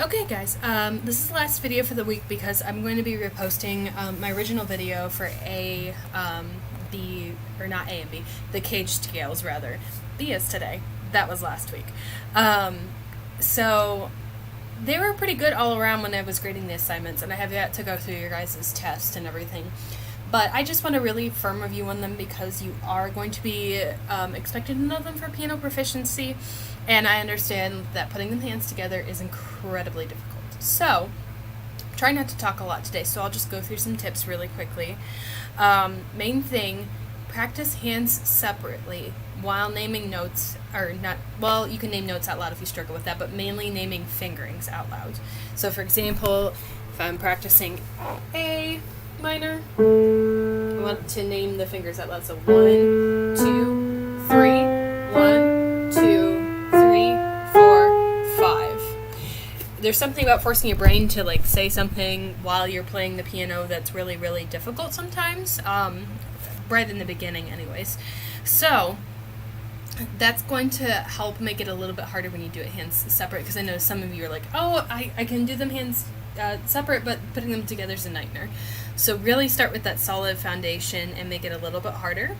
Okay guys, this is the last video for the week because I'm going to be reposting my original video for A, B, or not A and B, the cage scales rather. B is today. That was last week. So they were pretty good all around when I was grading the assignments, and I have yet to go through your guys' test and everything. But I just want a really firm review on them because you are going to be expected to know them for piano proficiency, and I understand that putting them hands together is incredibly difficult. So, try not to talk a lot today, so I'll just go through some tips really quickly. Main thing, practice hands separately while naming notes, or not, well, you can name notes out loud if you struggle with that, but mainly naming fingerings out loud. So, for example, if I'm practicing A minor, I want to name the fingers out loud. So 1, 2, 3, 1, 2, 3, 4, 5. There's something about forcing your brain to like say something while you're playing the piano that's really, really difficult sometimes, right in the beginning anyways. So that's going to help make it a little bit harder when you do it hands separate, because I know some of you are like, oh, I can do them hands separate, but putting them together is a nightmare. So really start with that solid foundation and make it a little bit harder.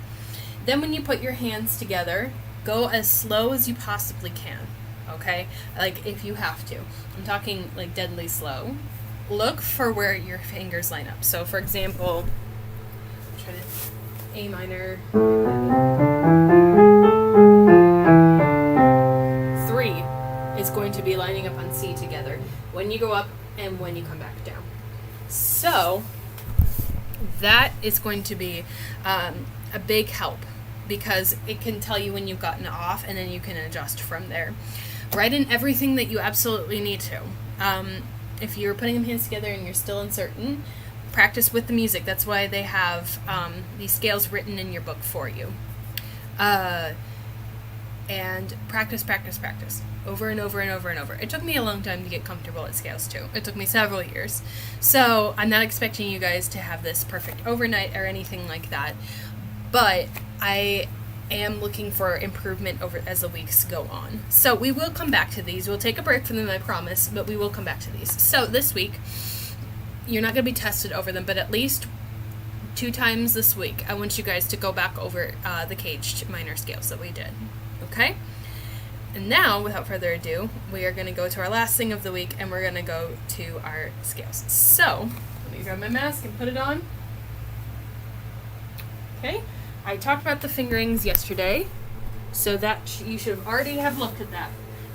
Then when you put your hands together, go as slow as you possibly can, okay? Like if you have to. I'm talking like deadly slow. Look for where your fingers line up. So for example, try to A minor. 3 is going to be lining up on C together when you go up and when you come back down. So that is going to be a big help because it can tell you when you've gotten off, and then you can adjust from there. Write in everything that you absolutely need to. If you're putting them hands together and you're still uncertain, practice with the music. That's why they have these scales written in your book for you. And practice over and over and over and over. It took me a long time to get comfortable at scales too. It took me several years. So I'm not expecting you guys to have this perfect overnight or anything like that, but I am looking for improvement over as the weeks go on. So we will come back to these. We'll take a break from them, I promise, but we will come back to these. So this week, you're not going to be tested over them, but at least 2 times this week, I want you guys to go back over the caged minor scales that we did. Okay? And now, without further ado, we are going to go to our last thing of the week, and we're going to go to our scales. So, let me grab my mask and put it on. Okay? I talked about the fingerings yesterday, so that you should already have looked at that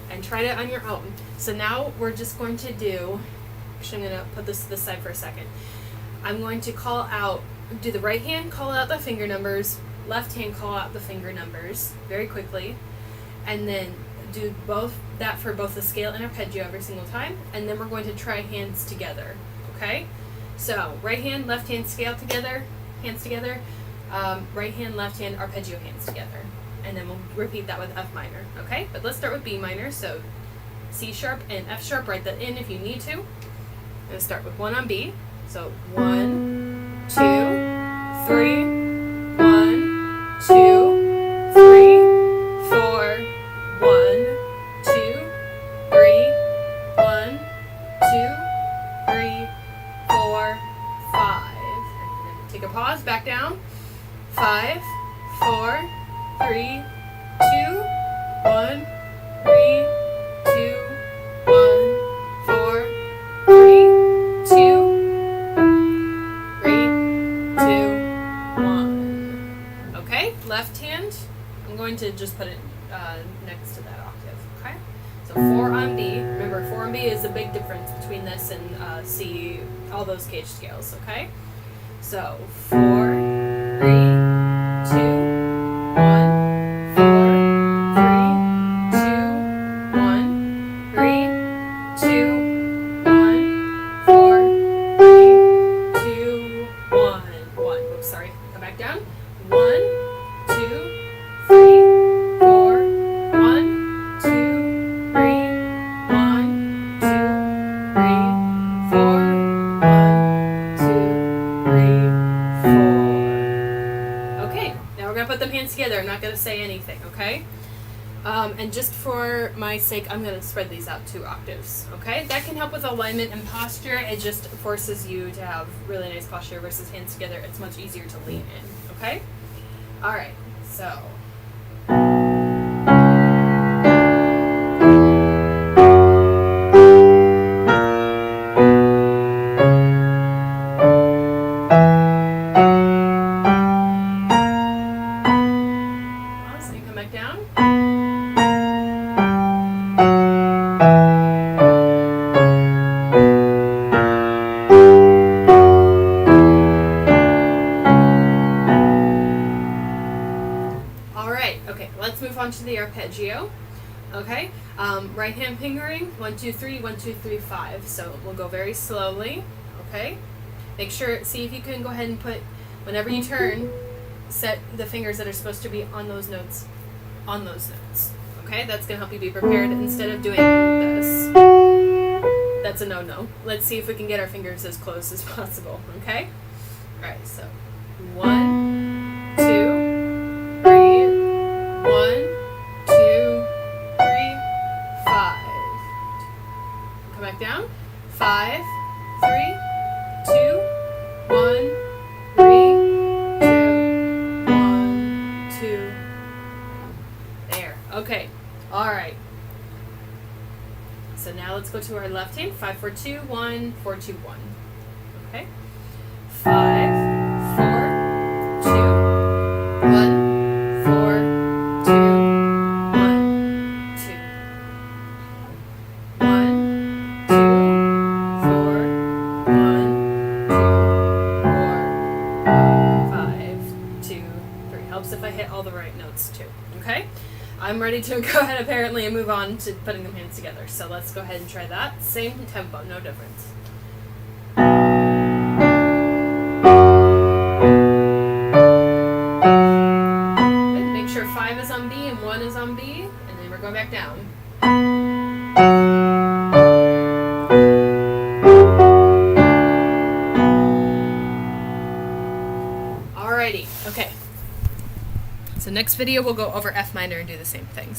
and tried it on your own. So now we're just going to do, actually I'm going to put this to the side for a second. I'm going to do the right hand, call out the finger numbers, left hand, call out the finger numbers very quickly, and then do that for both the scale and arpeggio every single time, and then we're going to try hands together, okay? So, right hand, left hand, scale together, hands together, right hand, left hand, arpeggio, hands together, and then we'll repeat that with F minor, okay? But let's start with B minor, so C sharp and F sharp, write that in if you need to. I'm going to start with 1 on B, so 1, 2, 3, 1, 2, 3, 4, 1, 2, 3, 1, 2, 3, 4, 5. And then take a pause, back down. 5, 4, 3, 2, 1, 3, 2, 1, 4, 3, 2, 3, 2, 1. Okay, left hand, I'm going to just put it next to that octave, okay? So 4 on B, remember 4 on B is a big difference between this and C, all those cage scales, okay? So 4, 3, 2, 1, 4, 3, 2, 1, 3, 2, 1, 4, 3, 2, 1, 1. Oops, sorry, come back down. 1, 2, 3, 4, 1, 2, 3, 1, 2, 3, 4, 1, 2, 3, 4. Okay, now we're going to put them hands together. I'm not going to say anything, okay? And just for my sake, I'm going to spread these out 2 octaves, okay? That can help with alignment and posture. It just forces you to have really nice posture versus hands together. It's much easier to lean in, okay? All right, so... So you come back down. Let's move on to the arpeggio. Okay, right hand fingering, 1, 2, 3, 1, 2, 3, 5. So we'll go very slowly. Okay, make sure, see if you can go ahead and put, whenever you turn, set the fingers that are supposed to be on those notes, Okay, that's gonna help you be prepared instead of doing this. That's a no-no. Let's see if we can get our fingers as close as possible. Okay, all right. So 1, 2, 3. 1, 2, 3, 5. Come back down. 5, 3, 2, 1, 3, 2, 1, 2. There. Okay. All right. So now let's go to our left hand. 5, 4, 2, 1, 4, 2, 1. Okay. 5, 4, 2, 1. 3. Helps if I hit all the right notes too. Okay? I'm ready to go ahead apparently and move on to putting the hands together. So let's go ahead and try that. Same tempo, no difference. Good. Make sure 5 is on B and 1 is on B, and then we're going back down. Alrighty, okay. So next video we'll go over F minor and do the same things.